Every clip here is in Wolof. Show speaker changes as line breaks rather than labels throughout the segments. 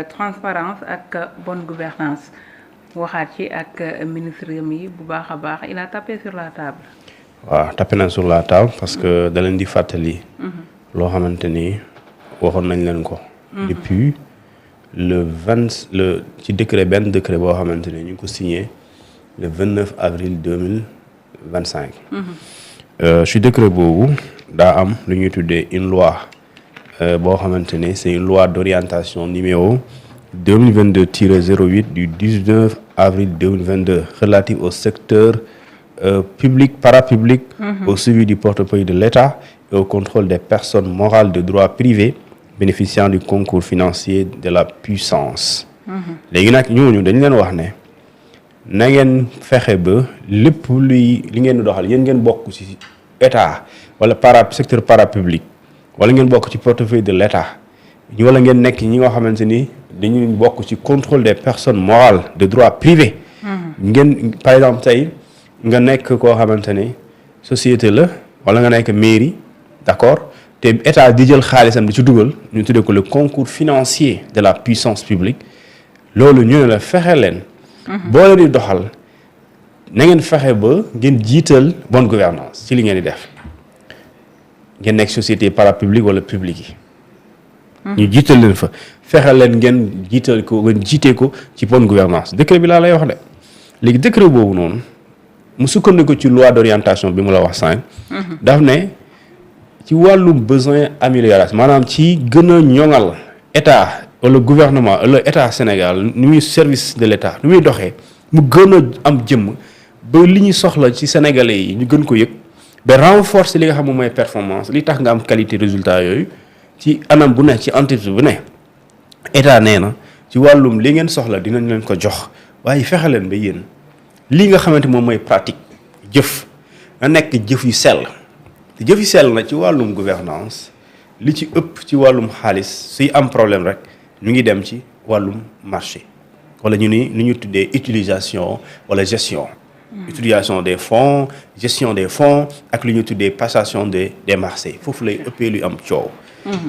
transparence ak bonne gouvernance waxaat ci ak ministre mi bu baax a baax il a tapé sur la table.
waaw tapé na sur la table parce que da leen di fàttali. loo xamante ni waxoon nañ leen ko. depuis ci benn décret boo xamante ni ñu ngi ko signé le 29 avril 2025. ci décret boobu daa am lu ñuy tuddee une loi boo xamante ni c'est une loi d'orientation numéro 2022-08 du 19 avril 2022 relative au secteur public, parapublic, au suivi du portefeuille de l'État et au contrôle des personnes morales de droit privé bénéficiant du concours financier de la puissance. léegi nag ñooñu dañ leen wax ne na ngeen fexe ba lépp li ngeen di doxal yéen ngeen bokk ci état wala secteur parapublic wala ngeen bokk ci portefeuille de l'État wala ngeen nekk ñi nga xamante ni dañuy bokk ci contrôle des personnes morales de droit privé. ngeen par exemple tey nga nekk koo xamante ni société la wala nga nekk mairie d'accord te état di jël xaalisam di ci dugal ñu tuddee ko le concours financier de la puissance publique loolu ñu ne la fexe leen. boo leen di doxal na ngeen fexe ba ngeen jiital bonne gouvernance ci li ngeen di def ngeen nekk société parapublique wala publique yi. ñu jiital leen fa fexe leen ngeen jiitee ko ci bonne gouvernance décret bi laa lay wax de léegi décret boobu noonu mu sukkandiku ci loi d'orientation bi mu la wax sànq. daf ne ci wàllum besoin amélioration maanaam ci gën a ñoŋal état wala gouvernement wala état Sénégal ni muy service de l'état ni muy doxee mu gën a am jëmm ba li ñu soxla ci sénégalais yi ñu gën ko yëg ba renforcer li nga xam moom mooy performance li tax nga am qualité résultat yooyu ci anam bu ne ci entreprise bu ne état nee na ci wàllum li ngeen soxla dinañ leen ko jox waaye fexe leen ba yéen li nga xamante moom mooy pratique jëf na nekk jëf yu sell te jëf yu sell na ci wàllum gouvernance li ci ëpp ci wàllum xaalis suy am problème rek ñu ngi dem ci wàllum marché wala ñu ni li ñu tuddee utilisation wala gestion. utilisation des fonds gestion des fonds ak li ñu tuddee passation des marchés foofu lay ëppee luy am coow.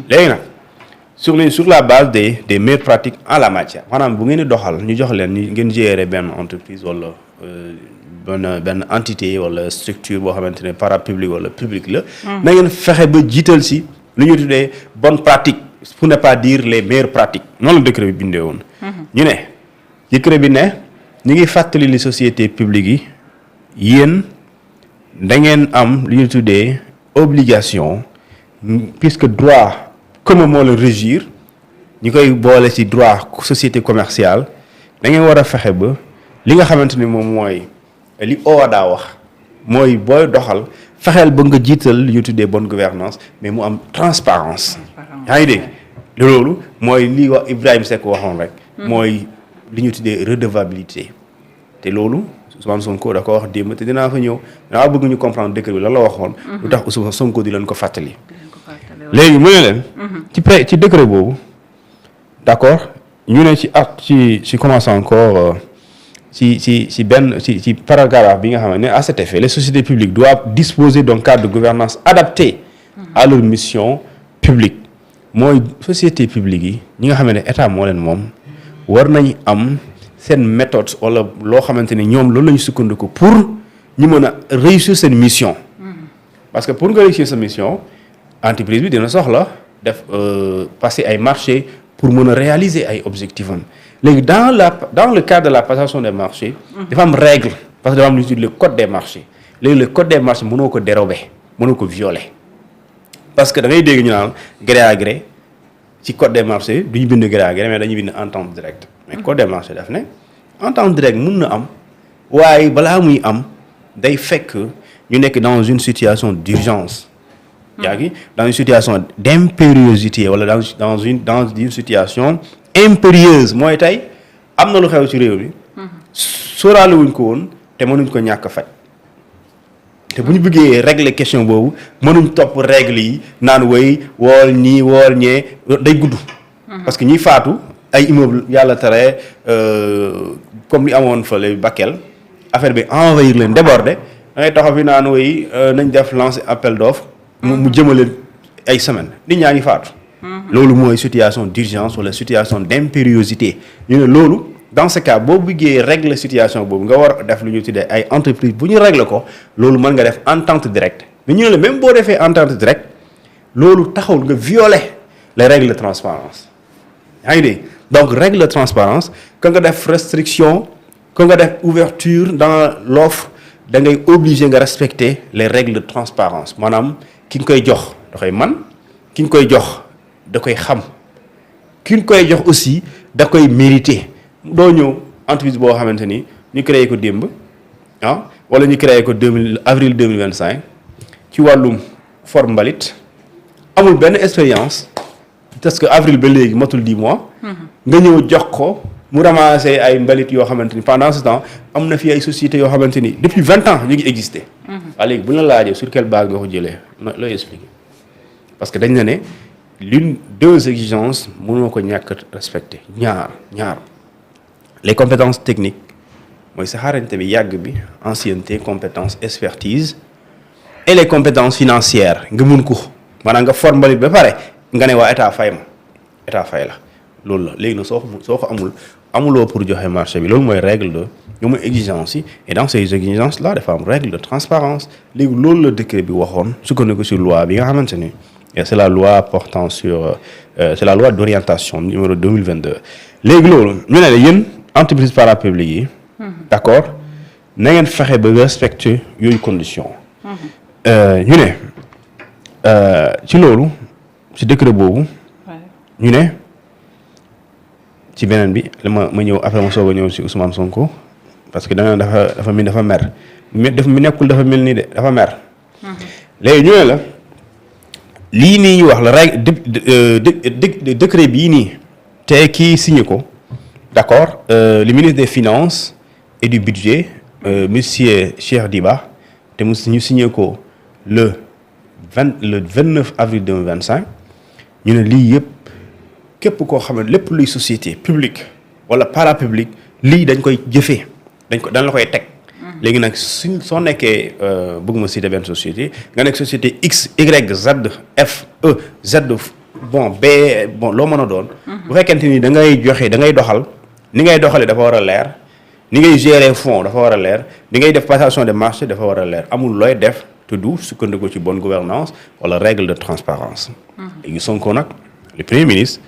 léegi nag sur la base des meilleures pratiques en la matière maanaam bu ngeen di doxal ñu jox leen ni ngeen gérer benn entreprise wala benn entité wala structure boo xamante ne parapublic wala public la. na ngeen fexe ba jiital si lu ñu tuddee bonne pratique pour ne pas dire les meilleures pratiques noonu la décret bi bindee woon. ñu ne décret bi ne ñu ngi fàttali li société publique yi yéen da ngeen am lu ñu tuddee obligation. puisque droit commun moo la régir ñu koy boole ci droit société commerciale da ngeen war a fexe ba li nga xamante ni moom mooy li OHADA wax mooy booy doxal fexeel ba nga jiital li ñu tuddee bonne gouvernance mais mu am transparence yaa ngi dégg loolu mooy li wax Ibrahima Seck waxoon rek mooy li ñu tuddee redevabilité te loolu Ousmane Sonko da ko wax démb te dinaa fa ñëw dinaa bëgg ñu comprendre décret bi lan la waxoon lu tax Ousmane Sonko di leen ko fàttali léegi mu ne leen ci décret boobu d'accord ñu ne ci commence encore ci paragraphe bi nga xam ne à cet effet les sociétés publiques doivent disposer d'un cadre de gouvernance adapté à leur mission publique mooy société publique yi ñi nga xam ne état moo leen moom war nañu am seen méthode wala loo xamante ne ñoom loolu la ñu sukkandiku pour ñu mën a réussir seen mission parce que pour nga réussir sa mission entreprise bi dina soxla def passer ay marché pour mën a réaliser ay objectifs am léegi dans le cadre de la passation des marchés dafa am règle parce que dafa am lu ñuy tuddee le code des marchés léegi le code des marchés mënoo ko dérober mënoo ko violer parce que da ngay dégg ñu naan gré à gré ci code des marchés du ñu bind gré à gré mais dañuy bind entente directe mais code des marchés daf ne entente directe mën na am waaye balaa muy am day fekk ñu nekk dans une situation d'urgence yaa ngi dans une situation d'impériosité wala dans une situation impérieuse mooy tey am na lu xew ci réew mi sóoraale wuñ ko woon te mënuñ ko ñàkk a faj te bu ñu bëggee régler question boobu mënuñ topp règle yi naan woy wool ñii wool ñee day gudd parce que ñiy faatu ay immeuble yàlla tere comme li amoon fële Bakel affaire bi envahir leen déborder da ngay taxaw fi naan woy nañ def lancer appel d'offre mu jëmale ay semaines nit ñaa ngi faatu loolu mooy situation d'urgence wala situation d'impériosité ñu ne loolu dans ce cas boo bëggee régler situation boobu nga war a def lu ñu tuddee ay entreprise bu ñu régler ko loolu mën nga def entente directe mais ñu ne la même boo defee entente directe loolu taxawul nga violer les règles de transparence yaa ngi dégg donc règle de transparence que nga def restriction que nga def ouverture dans l'offre da ngay obligé nga respecter les règles de transparence maanaam ki nga koy jox da koy man ki nga koy jox da koy xam ki nga koy jox aussi da koy mériter doo ñëw entreprise boo xamante ni ñu créé ko démb wala ñu créé ko avril 2025 ci wàllum for mbalit amul benn expérience parce que avril ba léegi matul 10 mois. nga ñëw jox ko mu ramasser ay mbalit yoo xamante ni pendant ce temps am na fi ay sociétés yoo xamante ni depuis 20 ans ñu ngi exister. waaye léegi bu ñu la laajee sur quelle base nga ko jëlee looy expliquer parce que dañ na ne deux exigences mënoo ko ñàkk respecter ñaar les compétences techniques mooy sa xarañte bi yàgg bi ancienneté compétence expertise et les compétences financières nga mun ko maanaam nga for mbalit ba pare nga ne waa état fay la loolu la léegi nag soo ko amuloo pour joxe marché bi loolu mooy règle de ñoom mooy exigence yi et dans ces exigences là dafa am règle de transparence léegi loolu la décret bi waxoon sukkandiku sur loi bi nga xamante ni c'est la loi portant sur c'est la loi d'orientation numéro 2022 léegi loolu ñu ne la yéen entreprise parapublique yi d'accord na ngeen fexe ba respecter yooyu condition ñu ne ci loolu ci décret boobu ñu ne ci beneen bi ma ñëw après ma soog a ñëw ci Ousmane Sonko parce que dafa mer mi nekkul dafa mel nii de dafa mer léegi ñu ne la lii nii ñu wax la règle décret bii nii te kii signé ko d'accord le ministre des finances et du budget monsieur Cheikh Diba te ñu signé ko le 29 avril 2025 ñu ne lii yëpp képp koo xam ne lépp luy société publique wala parapublique lii dañ koy jëfee dañ la koy teg léegi nag soo nekkee bëgg ma citer benn société nga nekk société X Y Z F E Z B loo mën a doon bu fekkente ni da ngay joxe da ngay doxal ni ngay doxalee dafa war a leer ni ngay gérer fonds dafa war a leer ni ngay def passation de marché dafa war a leer amul looy def te du sukkandiku ci bonne gouvernance wala règle de transparence léegi Sonko nag le premier ministre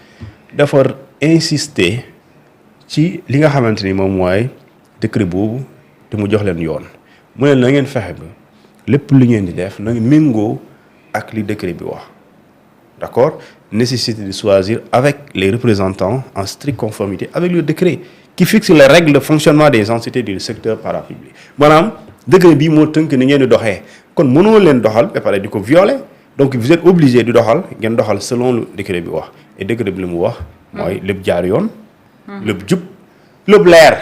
dafa insister ci li nga xamante ni moom mooy décret boobu te mu jox leen yoon mu ne na ngeen fexe ba lépp lu ngeen di def na ngeen méngoo ak li décret bi wax d'accord nécessité de choisir avec les représentants en stricte conformité avec le décret qui fixe les règles de fonctionnement des entités du secteur parapublic maanaam décret bii moo tënk ni ngeen di doxee kon mënoo leen doxal ba pare di ko violer donc vous êtes obligé di doxal ngeen doxal selon le décret bi wax et décret bi li mu wax mooy lépp jaar yoon lépp jub lépp leer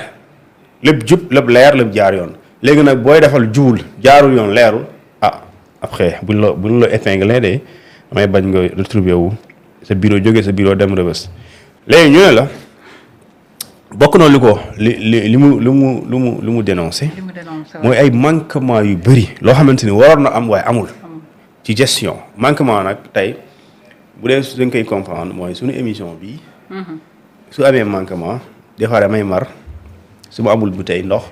lépp jaar yoon léegi nag booy defal jubul jaarul yoon leerul après buñ la épinglé de damay bañ nga retrouver wu sa bureau jógee sa bureau dem Rebeuss léegi ñu ne la bokk na li mu dénoncé mooy ay manquement yu bëri loo xamante ni waroon na am waaye amul ci gestion manquement nag tey bu dee dañ koy comprendre mooy suñu émission bi su amee manquement des fois damay mar su ma amul bu tey ndox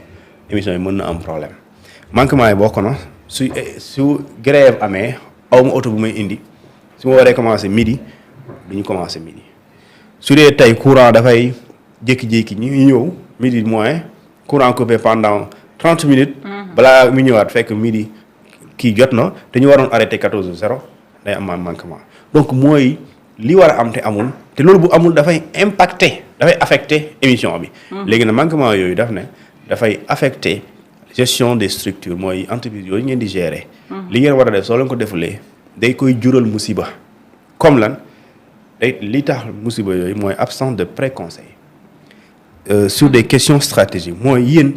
émission yi mën na am problème manquement yi bokk na su grève amee aw ma oto bu may indi su ma waree commencer midi du ñu commencer midi su dee tey courant dafay jékki-jékki ñu ñëw midi moins courant coupé pendant 30 minutes balaa mu ñëwaat fekk midi kii jot na te ñu waroon arrêté 14h day am manquement donc mooy li war a am te amul te loolu bu amul dafay affecté émission bi léegi nag manquement yooyu dafay affecté gestion des structures mooy entreprise yooyu ngeen di gérer li ngeen war a def soo leen ko defulee day koy jural musiba comme lan li tax musiba yooyu mooy absence de préconseil sur des questions stratégiques mooy yéen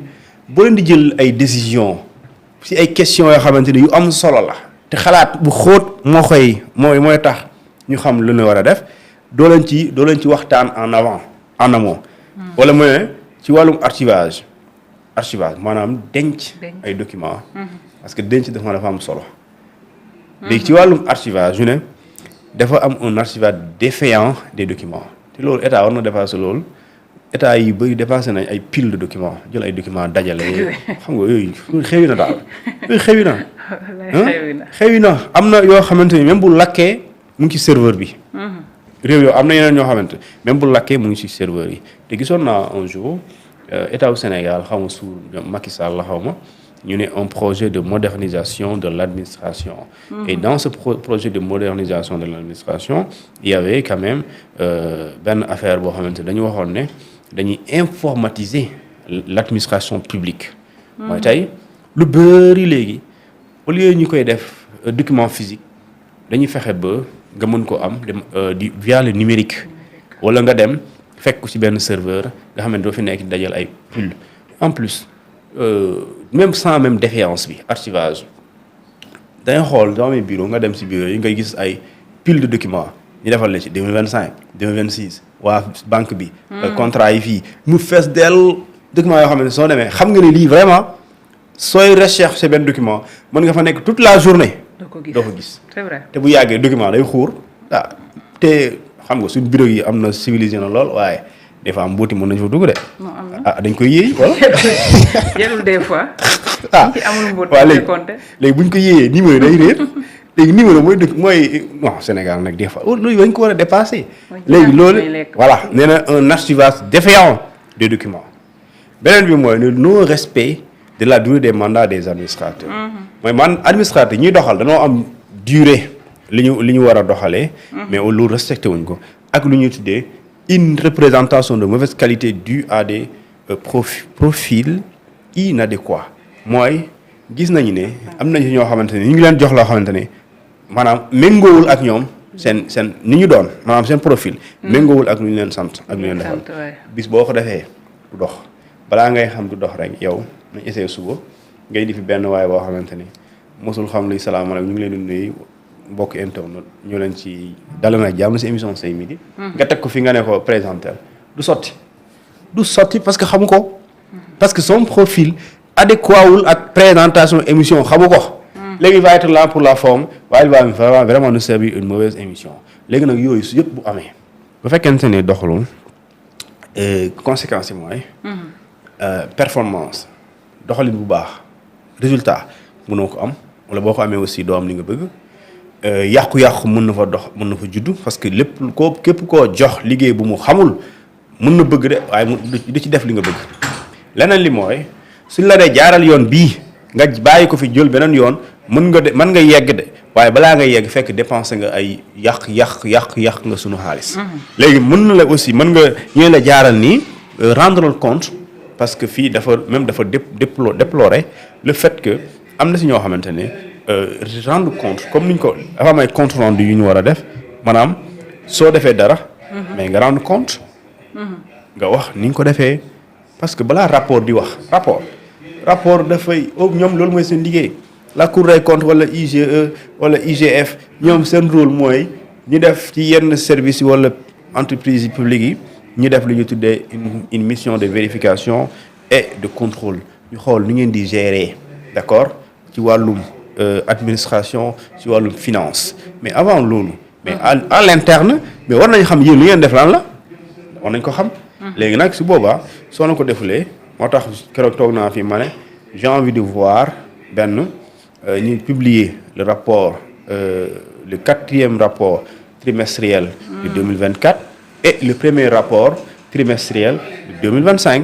boo leen di jël ay décisions si ay questions yoo xamante ni yu am solo la te xalaat bu xóot mooy tax ñu xam lu ñu war a def doo leen ci waxtaan en amont wala mu ne ci wàllum archivage maanaam denc ay documents parce que denc dafa am solo léegi ci wàllum archivage ñu ne dafa am un archivage défaillant des documents te loolu état war na dépasser loolu état yi bëri dépassé nañ ay pile de documents jël ay documents dajale xam nga yooyu xewi na daal yooyu xewi na am na yoo xamante ni même bu lakkee mu ngi ci serveur bi réew yoo am na yeneen ñoo xamante même bu lakkee mu ngi ci serveur yi te gisoon naa un jour état au Sénégal xaw ma sous Macky Sall la xaw ma ñu ne un projet de modernisation de l'administration et dans ce projet de modernisation de l'administration il y avait quand même benn affaire boo xamante dañu waxoon ne dañuy informatiser l'administration publique mooy tey lu bëri léegi au lieu ñu koy def document physique dañuy fexe ba nga mën ko am dem di via le numérique wala nga dem fekk ko ci benn serveur nga xam ne doo fi nekk di dajal ay pull en plus même sans même défaillance bi archivage dangay xool dans mes bureaux nga dem ci bureau yi ngay gis ay pile de documents ñu defal la ci 2025 2026 waa banque bi contrat yi fii mu fees dell documents yoo xam ne soo demee xam nga ne lii vraiment sooy rechercher benn document mën nga fa nekk toute la journée doo ko gis
c'est vrai
te bu yàggee document day xuur te xam nga suñ bureau yi am na civilisé na lool waaye des fois mbooti mën nañu fa dugg de dañ koy yéey wala
jarul des fois ci amul mbooti
waaw léegi buñ ko yéeyee numéro day réer léegi numéro mooy non Sénégal nag des fois loolu dañ ko war a dépasser léegi loolu voilà nee na un archivage défaillant des documents beneen bi mooy le non respect de la durée des mandats des administrateurs mooy administrateur ñuy doxal dañoo am durée li ñu war a doxalee mais loolu respecté wuñ ko ak lu ñuy tuddee une représentation de mauvaise qualité due à des profils inadéquats mooy gis nañu ne am nañu ñoo xamante ne ñu ngi leen jox loo xamante ne maanaam méngoowul ak ñoom seen ni ñu doon maanaam seen profil méngoowul ak lu ñu leen sant ak lu ñu leen defal bis boo ko defee du dox balaa ngay xam du dox rek yow nañ essayé suba ngay di fi benn waaye boo xamante ni mosul xam luy salaamaaleykum ñu ngi leen di nuyu mbokk internet ñu leen ci dala na jàmm si émission Say Midi nga teg ko fi nga ne ko présentel du sotti parce que xamu ko parce que son profil adéquat wul ak présentation émission xamu ko léegi il va être là pour la forme waaye il va vraiment nous servir une mauvaise émission léegi nag yooyu su yëpp bu amee bu fekkente ne doxalul conséquences yi mooy performance doxalin bu baax résultat mënoo ko am wala boo ko amee aussi doo am li nga bëgg yàqu-yàqu mën na fa juddu parce que képp koo jox liggéey bu mu xamul mën na bëgg de waaye du ci def li nga bëgg leneen li mooy suñ la dee jaaral yoon bii nga bàyyi ko fi jël beneen yoon mën nga yegg de waaye balaa nga yegg fekk dépensé nga ay yàq nga sunu xaalis léegi mën na la aussi mën nga ñëw la jaaral nii rendre compte parce que fii dafa déplorer le fait que am na si ñoo xamante ne rendre compte comme niñ ko dafa am ay compte rendu yu ñu war a def maanaam soo defee dara mais nga rendre compte nga wax ni nga ko defee parce que balaa rapport di wax rapport dafay ñoom loolu mooy seen liggéey la Cour des comptes wala IGE wala IGF ñoom seen rôle mooy ñu def ci yenn service yi wala entreprise publique yi ñu def lu ñu tuddee une mission de vérification et de contrôle ñu xool ni ngeen di gérer d'accord ci wàllum administration ci wàllum finance mais avant loolu mais à l'interne mais war nañ xam yéen li ngeen def lan la war nañ ko xam léegi nag su boobaa soo na ko defulee moo tax keroog toog naa fi ma ne j'ai envie de voir ñu publier le rapport le 4e rapport trimestriel de 2024 et le premier rapport trimestriel de 2025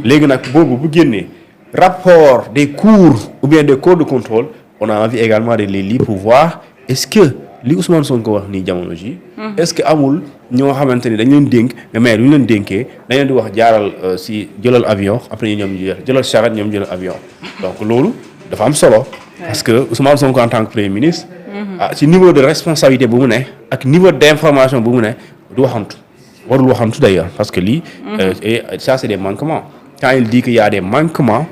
léegi nag boobu bu génnee rapport des cours ou bien des corps de contrôle on a envie également de les lire pour voir est-ce que li Ousmane Sonko wax nii jamono ji est-ce que amul ñoo xamante ni dañ leen dénk mais lu ñu leen dénkee dañ leen di wax jaaral si jëlal avion après ñoom ñu jëlal charrette ñoom jëlal avion donc loolu dafa am solo parce que Ousmane Sonko en tant que premier ministre ci niveau de responsabilité bu mu ne ak niveau d'information bu mu ne du waxantu warul waxantu d'ailleurs parce que lii et ça c'est des manquements quand il dit qu'il y a des manquements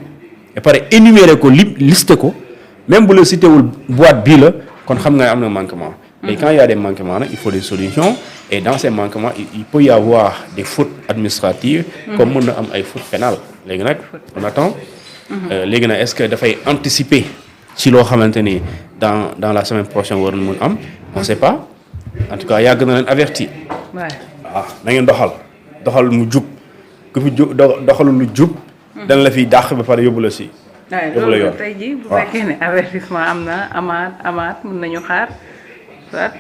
et pare énumérer ko liste ko même bu la cité wul boîte bii la kon xam nga am na manquement et quand il y a des manquements nag il faut des solutions et dans ces manquements il peut y avoir des fautes administratives comme mën na am ay fautes pénales léegi nag on attend léegi nag est-ce que dafay anticiper ci loo xamante ni dans la semaine prochaine war na mën am on sait pas en tout cas yàgg na leen averti
waaw
na ngeen doxal mu jub ku fi doxalul lu jub dana la fiy dàq ba pare yóbbu la si
waaye
yóbbu la yoon
loolu tey jii bu fekkee ne avertissement am na amaat mën nañu xaar soit